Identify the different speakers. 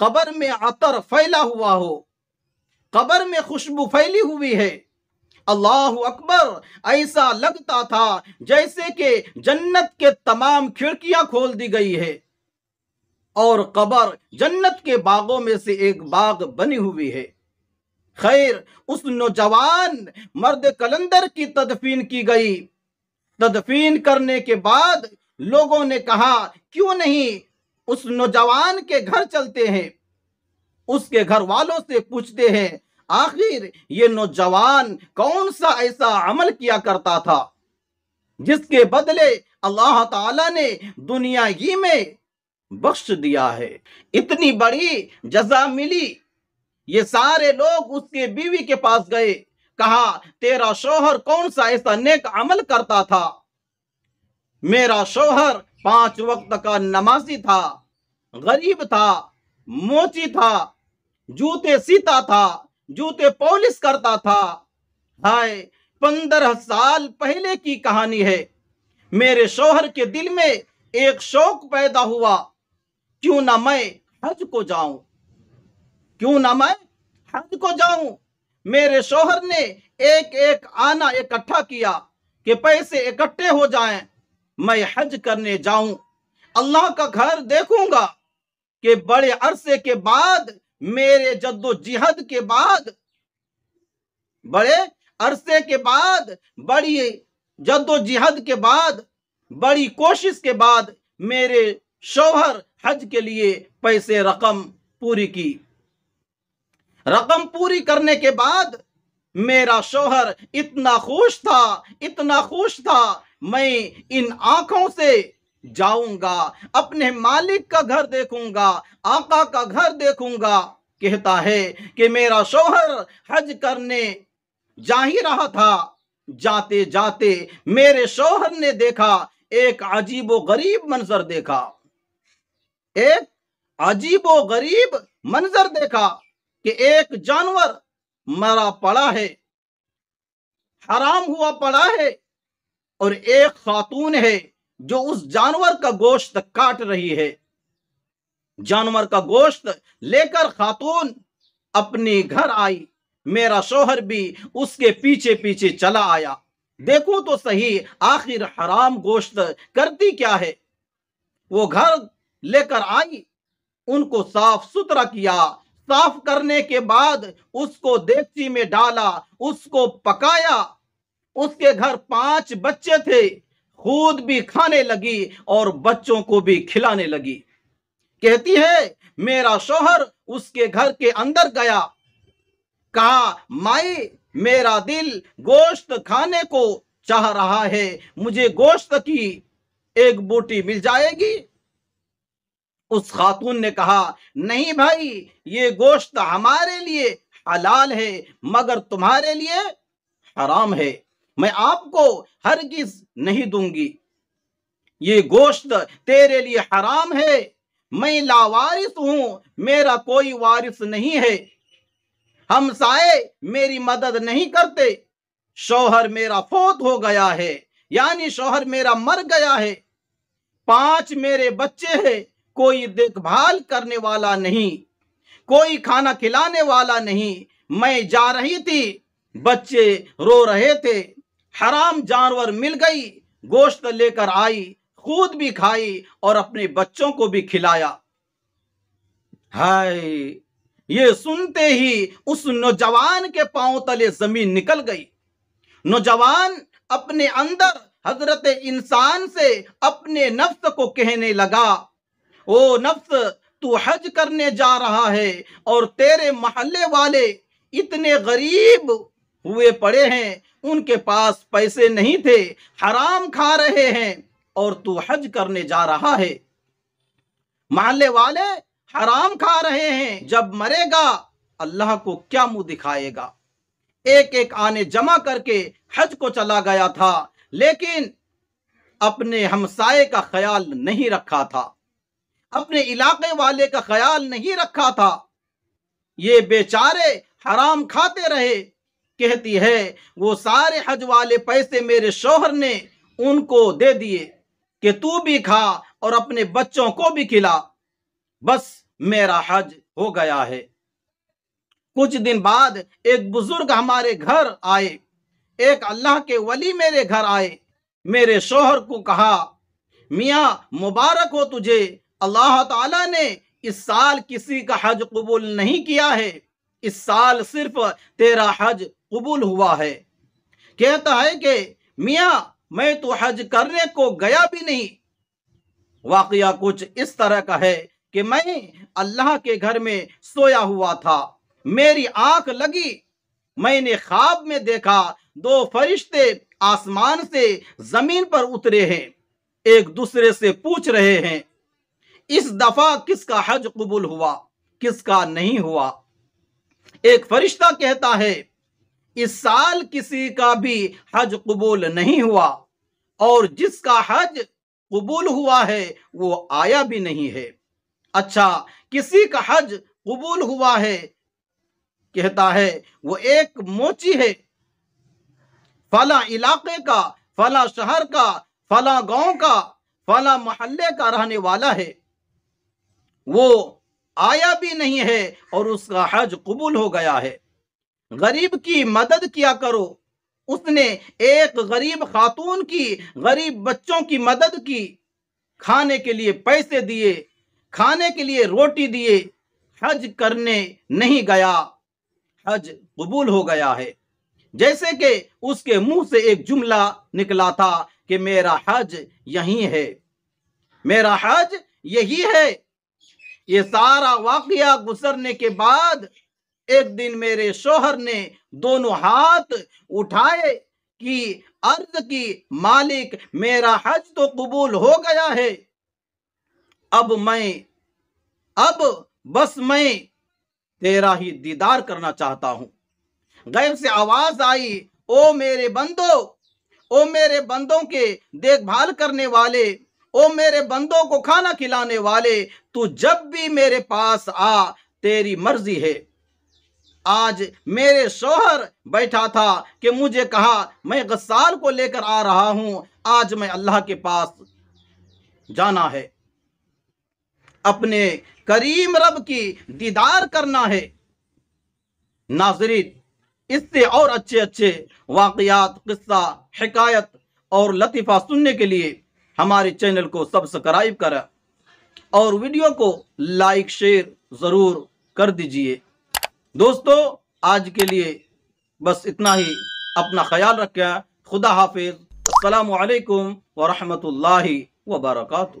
Speaker 1: قبر میں عطر پھیلا ہوا ہو، قبر میں خوشبو پھیلی ہوئی ہے، اللہ اکبر، ایسا لگتا تھا جیسے کہ جنت کے تمام کھڑکیاں کھول دی گئی ہے اور قبر جنت کے باغوں میں سے ایک باغ بنی ہوئی ہے۔ خیر، اس نوجوان مرد کلندر کی تدفین کی گئی۔ تدفین کرنے کے بعد لوگوں نے کہا کیوں نہیں اس نوجوان کے گھر چلتے ہیں، اس کے گھر والوں سے پوچھتے ہیں آخر یہ نوجوان کون سا ایسا عمل کیا کرتا تھا جس کے بدلے اللہ تعالیٰ نے دنیا ہی میں بخش دیا ہے، اتنی بڑی جزا ملی۔ یہ سارے لوگ اس کے بیوی کے پاس گئے، کہا تیرا شوہر کون سا ایسا نیک عمل کرتا تھا؟ میرا شوہر 5 وقت کا نمازی تھا، غریب تھا، موچی تھا، جوتے سیتا تھا، جوتے پالش کرتا تھا۔ ہائے، 15 سال پہلے کی کہانی ہے۔ میرے شوہر کے دل میں ایک شوق پیدا ہوا، کیوں نہ میں حج کو جاؤں، کیوں نہ میں حج کو جاؤں۔ میرے شوہر نے ایک ایک آنا اکٹھا کیا کہ پیسے اکٹھے ہو جائیں، میں حج کرنے جاؤں، اللہ کا گھر دیکھوں گا کہ بڑے عرصے کے بعد، میرے جد و جہد کے بعد، بڑے عرصے کے بعد، بڑی جد و جہد کے بعد، بڑی کوشش کے بعد میرے شوہر حج کے لیے پیسے رقم پوری کی۔ رقم پوری کرنے کے بعد میرا شوہر اتنا خوش تھا، اتنا خوش تھا، میں ان آنکھوں سے جاؤں گا، اپنے مالک کا گھر دیکھوں گا، آقا کا گھر دیکھوں گا۔ کہتا ہے کہ میرا شوہر حج کرنے جا ہی رہا تھا، جاتے جاتے میرے شوہر نے دیکھا ایک عجیب و غریب منظر دیکھا، ایک عجیب و غریب منظر دیکھا کہ ایک جانور مرا پڑا ہے، حرام ہوا پڑا ہے، اور ایک خاتون ہے جو اس جانور کا گوشت کاٹ رہی ہے۔ جانور کا گوشت لے کر خاتون اپنے گھر آئی، میرا شوہر بھی اس کے پیچھے پیچھے چلا آیا، دیکھوں تو صحیح آخر حرام گوشت کرتی کیا ہے۔ وہ گھر لے کر آئی، ان کو صاف ستھرا کیا، صاف کرنے کے بعد اس کو دیگچی میں ڈالا، اس کو پکایا۔ اس کے گھر 5 بچے تھے، خود بھی کھانے لگی اور بچوں کو بھی کھلانے لگی۔ کہتی ہے میرا شوہر اس کے گھر کے اندر گیا، کہا مائی میرا دل گوشت کھانے کو چاہ رہا ہے، مجھے گوشت کی ایک بوٹی مل جائے گی؟ اس خاتون نے کہا نہیں بھائی، یہ گوشت ہمارے لیے حلال ہے مگر تمہارے لیے حرام ہے، میں آپ کو ہرگز نہیں دوں گی، یہ گوشت تیرے لیے حرام ہے، میں لاوارث ہوں، میرا کوئی وارث نہیں ہے، ہمسائے میری مدد نہیں کرتے، شوہر میرا فوت ہو گیا ہے، یعنی شوہر میرا مر گیا ہے، 5 میرے بچے ہیں، کوئی دیکھ بھال کرنے والا نہیں، کوئی کھانا کھلانے والا نہیں، میں جا رہی تھی، بچے رو رہے تھے، حرام جانور مل گئی، گوشت لے کر آئی، خود بھی کھائی اور اپنے بچوں کو بھی کھلایا۔ ہائے، یہ سنتے ہی اس نوجوان کے پاؤں تلے زمین نکل گئی۔ نوجوان اپنے اندر حضرت انسان سے اپنے نفس کو کہنے لگا، او نفس، تو حج کرنے جا رہا ہے اور تیرے محلے والے اتنے غریب ہوئے پڑے ہیں، ان کے پاس پیسے نہیں تھے، حرام کھا رہے ہیں اور تو حج کرنے جا رہا ہے، محلے والے حرام کھا رہے ہیں، جب مرے گا اللہ کو کیا منہ دکھائے گا؟ ایک ایک آنے جمع کر کے حج کو چلا گیا تھا، لیکن اپنے ہمسائے کا خیال نہیں رکھا تھا، اپنے علاقے والے کا خیال نہیں رکھا تھا، یہ بیچارے حرام کھاتے رہے۔ کہتی ہے وہ سارے حج والے پیسے میرے شوہر نے ان کو دے دیے کہ تو بھی کھا اور اپنے بچوں کو بھی کھلا، بس میرا حج ہو گیا ہے۔ کچھ دن بعد ایک بزرگ ہمارے گھر آئے، ایک اللہ کے ولی میرے گھر آئے، میرے شوہر کو کہا میاں مبارک ہو تجھے، اللہ تعالیٰ نے اس سال کسی کا حج قبول نہیں کیا ہے، اس سال صرف تیرا حج قبول ہوا ہے۔ کہتا ہے کہ میاں میں تو حج کرنے کو گیا بھی نہیں۔ واقعہ کچھ اس طرح کا ہے کہ میں اللہ کے گھر میں سویا ہوا تھا، میری آنکھ لگی، میں نے خواب میں دیکھا دو فرشتے آسمان سے زمین پر اترے ہیں، ایک دوسرے سے پوچھ رہے ہیں اس دفعہ کس کا حج قبول ہوا، کس کا نہیں ہوا۔ ایک فرشتہ کہتا ہے اس سال کسی کا بھی حج قبول نہیں ہوا، اور جس کا حج قبول ہوا ہے وہ آیا بھی نہیں ہے۔ اچھا کسی کا حج قبول ہوا ہے، کہتا ہے وہ ایک موچی ہے، فلاں علاقے کا، فلاں شہر کا، فلاں گاؤں کا، فلاں محلے کا رہنے والا ہے، وہ آیا بھی نہیں ہے اور اس کا حج قبول ہو گیا ہے۔ غریب کی مدد کیا کرو۔ اس نے ایک غریب خاتون کی، غریب بچوں کی مدد کی، کھانے کے لیے پیسے دیے، کھانے کے لیے روٹی دیے، حج کرنے نہیں گیا، حج قبول ہو گیا ہے۔ جیسے کہ اس کے منہ سے ایک جملہ نکلا تھا کہ میرا حج یہی ہے، میرا حج یہی ہے۔ یہ سارا واقعہ گزرنے کے بعد ایک دن میرے شوہر نے دونوں ہاتھ اٹھائے کہ عرض کی مالک میرا حج تو قبول ہو گیا ہے، اب بس میں تیرا ہی دیدار کرنا چاہتا ہوں۔ غیب سے آواز آئی، او میرے بندو، او میرے بندوں کے دیکھ بھال کرنے والے، او میرے بندوں کو کھانا کھلانے والے، تو جب بھی میرے پاس آ، تیری مرضی ہے۔ آج میرے شوہر بیٹھا تھا کہ مجھے کہا میں غسال کو لے کر آ رہا ہوں، آج میں اللہ کے پاس جانا ہے، اپنے کریم رب کی دیدار کرنا ہے۔ ناظرین، اس سے اور اچھے واقعات، قصہ، حکایت اور لطیفہ سننے کے لیے ہمارے چینل کو سبسکرائب کریں اور ویڈیو کو لائک شیئر ضرور کر دیجئے۔ دوستو آج کے لیے بس اتنا ہی، اپنا خیال رکھیں، خدا حافظ، السلام علیکم ورحمۃ اللہ وبرکاتہ۔